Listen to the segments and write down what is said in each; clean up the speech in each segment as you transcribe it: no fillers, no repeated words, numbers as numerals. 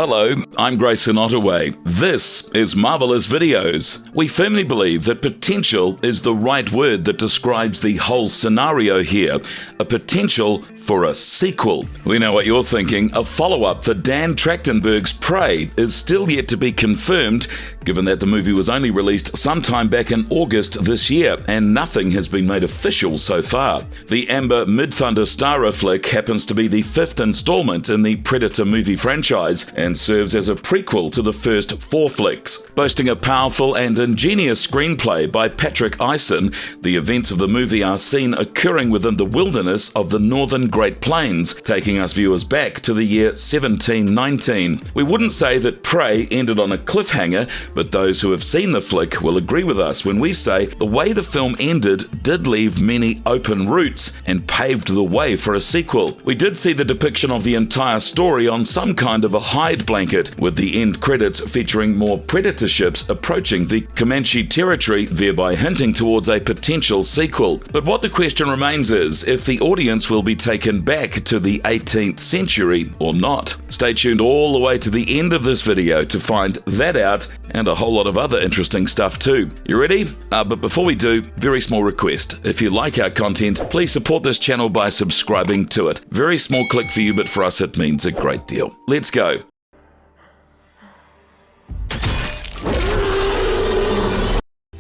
Hello, I'm Grayson Ottaway. This is Marvelous Videos. We firmly believe that potential is the right word that describes the whole scenario here. A potential for a sequel. We know what you're thinking. A follow-up for Dan Trachtenberg's Prey is still yet to be confirmed, given that the movie was only released sometime back in August this year, and nothing has been made official so far. The Amber Midthunder Starrer flick happens to be the fifth installment in the Predator movie franchise, and serves as a prequel to the first four flicks. Boasting a powerful and ingenious screenplay by Patrick Eisen, the events of the movie are seen occurring within the wilderness of the northern Great Plains, taking us viewers back to the year 1719. We wouldn't say that Prey ended on a cliffhanger, but those who have seen the flick will agree with us when we say the way the film ended did leave many open routes and paved the way for a sequel. We did see the depiction of the entire story on some kind of a hide blanket, with the end credits featuring more Predator ships approaching the Comanche territory, thereby hinting towards a potential sequel. But what the question remains is if the audience will be taken back to the 18th century or not. Stay tuned all the way to the end of this video to find that out, and a whole lot of other interesting stuff too. You ready? But before we do, very small request. If you like our content, please support this channel by subscribing to it. Very small click for you, but for us it means a great deal. Let's go.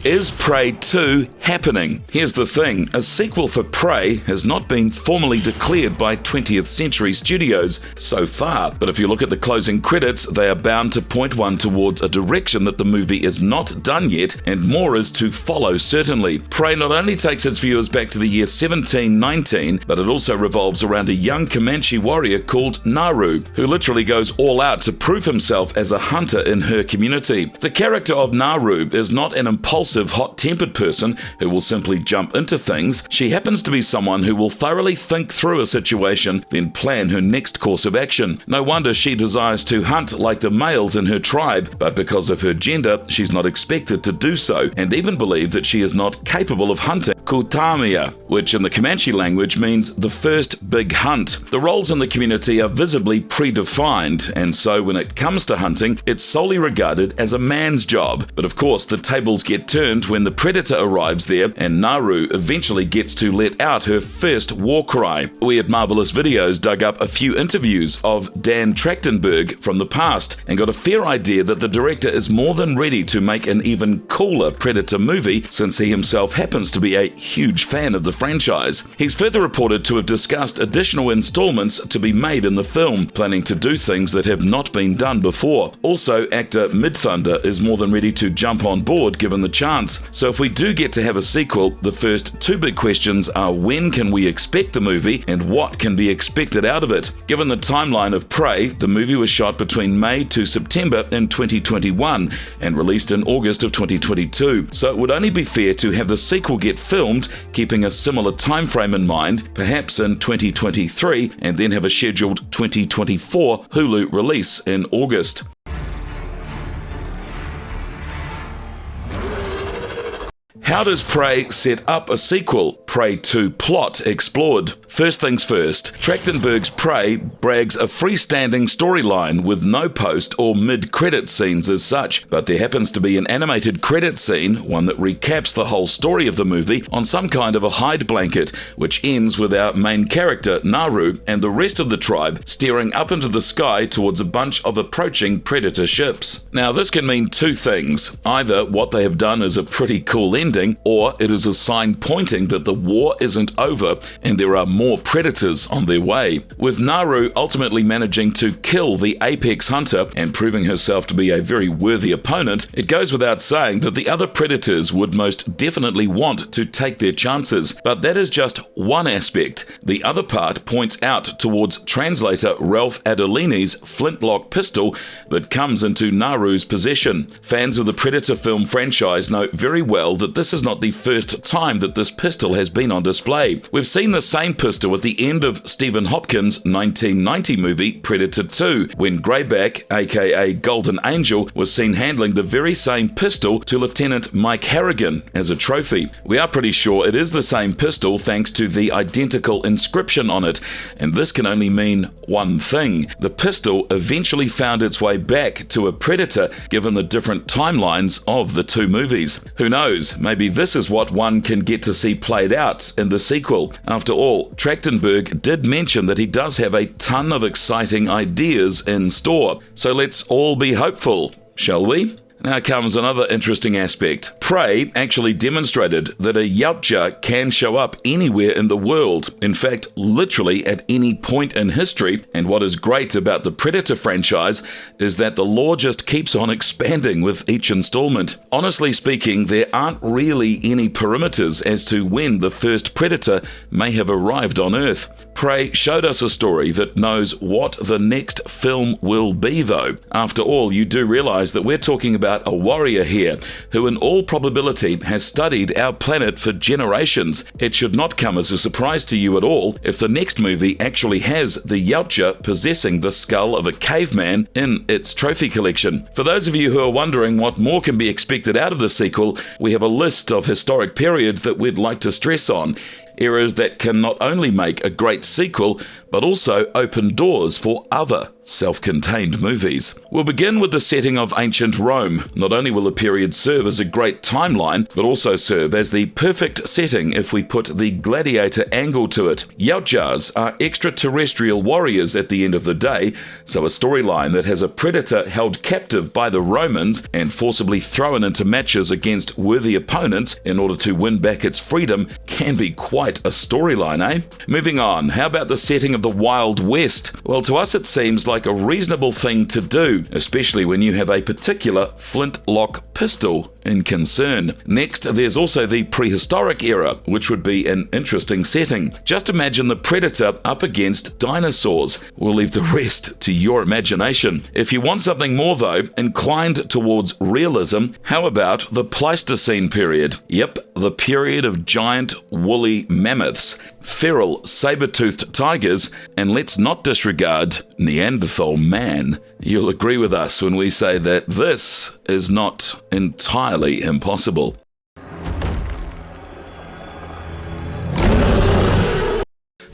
Is Prey 2 happening? Here's the thing, a sequel for Prey has not been formally declared by 20th Century Studios so far, but if you look at the closing credits, they are bound to point one towards a direction that the movie is not done yet, and more is to follow certainly. Prey not only takes its viewers back to the year 1719, but it also revolves around a young Comanche warrior called Naru, who literally goes all out to prove himself as a hunter in her community. The character of Naru is not an impulsive, hot-tempered person who will simply jump into things. She happens to be someone who will thoroughly think through a situation, then plan her next course of action. No wonder she desires to hunt like the males in her tribe, but because of her gender, she's not expected to do so, and even believed that she is not capable of hunting Kutamia, which in the Comanche language means the first big hunt. The roles in the community are visibly predefined, and so when it comes to hunting, it's solely regarded as a man's job. But of course, the tables get turned when the Predator arrives there, and Naru eventually gets to let out her first war cry. We at Marvelous Videos dug up a few interviews of Dan Trachtenberg from the past, and got a fair idea that the director is more than ready to make an even cooler Predator movie, since he himself happens to be a huge fan of the franchise. He's further reported to have discussed additional installments to be made in the film, planning to do things that have not been done before. Also, actor Midthunder is more than ready to jump on board given the chance. So if we do get to have a sequel, the first two big questions are when can we expect the movie and what can be expected out of it. Given the timeline of Prey, the movie was shot between May to September in 2021 and released in August of 2022, so it would only be fair to have the sequel get filmed, keeping a similar time frame in mind, perhaps in 2023, and then have a scheduled 2024 Hulu release in August. How does Prey set up a sequel? Prey 2 plot explored. First things first, Trachtenberg's Prey brags a freestanding storyline with no post or mid-credit scenes as such, but there happens to be an animated credit scene, one that recaps the whole story of the movie, on some kind of a hide blanket, which ends with our main character, Naru, and the rest of the tribe staring up into the sky towards a bunch of approaching Predator ships. Now this can mean two things. Either what they have done is a pretty cool ending, or it is a sign pointing that the war isn't over and there are more predators on their way. With Naru ultimately managing to kill the apex hunter and proving herself to be a very worthy opponent, it goes without saying that the other predators would most definitely want to take their chances. But that is just one aspect. The other part points out towards translator Ralph Adolini's flintlock pistol that comes into Naru's possession. Fans of the Predator film franchise know very well that this this is not the first time that this pistol has been on display. We've seen the same pistol at the end of Stephen Hopkins' 1990 movie Predator 2, when Greyback, aka Golden Angel, was seen handling the very same pistol to Lieutenant Mike Harrigan as a trophy. We are pretty sure it is the same pistol thanks to the identical inscription on it, and this can only mean one thing. The pistol eventually found its way back to a Predator given the different timelines of the two movies. Who knows, maybe this is what one can get to see played out in the sequel. After all, Trachtenberg did mention that he does have a ton of exciting ideas in store. So let's all be hopeful, shall we? Now comes another interesting aspect. Prey actually demonstrated that a Yautja can show up anywhere in the world, in fact, literally at any point in history, and what is great about the Predator franchise is that the lore just keeps on expanding with each installment. Honestly speaking, there aren't really any perimeters as to when the first Predator may have arrived on Earth. Prey showed us a story that knows what the next film will be, though. After all, you do realize that we're talking about a warrior here who in all probability has studied our planet for generations. It should not come as a surprise to you at all if the next movie actually has the Yautja possessing the skull of a caveman in its trophy collection. For those of you who are wondering what more can be expected out of the sequel, we have a list of historic periods that we'd like to stress on. Eras that can not only make a great sequel, but also open doors for other self-contained movies. We'll begin with the setting of ancient Rome. Not only will the period serve as a great timeline, but also serve as the perfect setting if we put the gladiator angle to it. Yautjas are extraterrestrial warriors at the end of the day, so a storyline that has a predator held captive by the Romans and forcibly thrown into matches against worthy opponents in order to win back its freedom can be quite a storyline, eh? Moving on, how about the setting of the Wild West? Well, to us it seems like a reasonable thing to do, especially when you have a particular flintlock pistol in concern. Next, there's also the prehistoric era, which would be an interesting setting. Just imagine the predator up against dinosaurs. We'll leave the rest to your imagination. If you want something more though, inclined towards realism, how about the Pleistocene period? Yep, the period of giant woolly mammoths, feral saber-toothed tigers, and let's not disregard Neanderthal man. You'll agree with us when we say that this is not entirely impossible.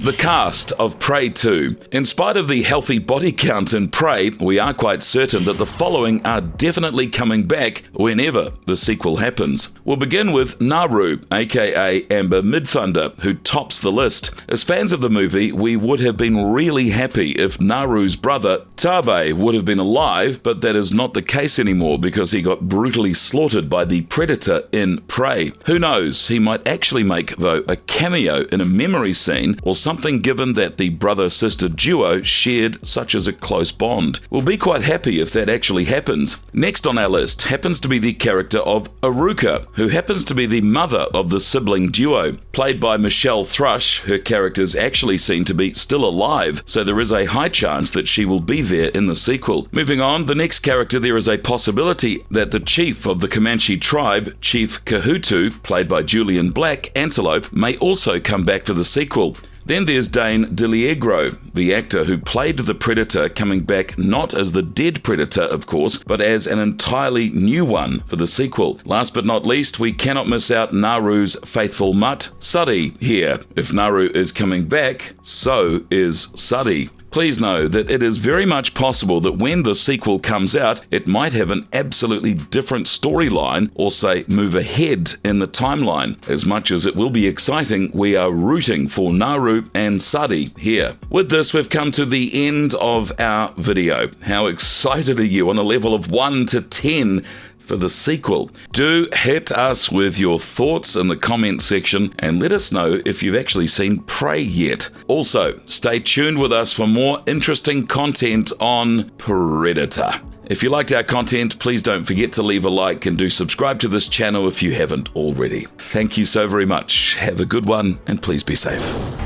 The cast of Prey 2. In spite of the healthy body count in Prey, we are quite certain that the following are definitely coming back whenever the sequel happens. We'll begin with Naru, aka Amber Midthunder, who tops the list. As fans of the movie, we would have been really happy if Naru's brother, Tabe, would have been alive, but that is not the case anymore because he got brutally slaughtered by the Predator in Prey. Who knows, he might actually make, though, a cameo in a memory scene or something, given that the brother-sister duo shared such as a close bond. We'll be quite happy if that actually happens. Next on our list happens to be the character of Aruka, who happens to be the mother of the sibling duo. Played by Michelle Thrush, her character's actually seen to be still alive, so there is a high chance that she will be there in the sequel. Moving on, the next character, there is a possibility that the chief of the Comanche tribe, Chief Kahutu, played by Julian Black, Antelope, may also come back for the sequel. Then there's Dane DeLiegro, the actor who played the Predator, coming back not as the dead Predator, of course, but as an entirely new one for the sequel. Last but not least, we cannot miss out Naru's faithful mutt, Suddy, here. If Naru is coming back, so is Suddy. Please know that it is very much possible that when the sequel comes out, it might have an absolutely different storyline or, say, move ahead in the timeline. As much as it will be exciting, we are rooting for Naru and Suddy here. With this, we've come to the end of our video. How excited are you on a level of 1 to 10 for the sequel? Do hit us with your thoughts in the comment section and let us know if you've actually seen Prey yet. Also, stay tuned with us for more interesting content on Predator. If you liked our content, please don't forget to leave a like and do subscribe to this channel if you haven't already. Thank you so very much. Have a good one and please be safe.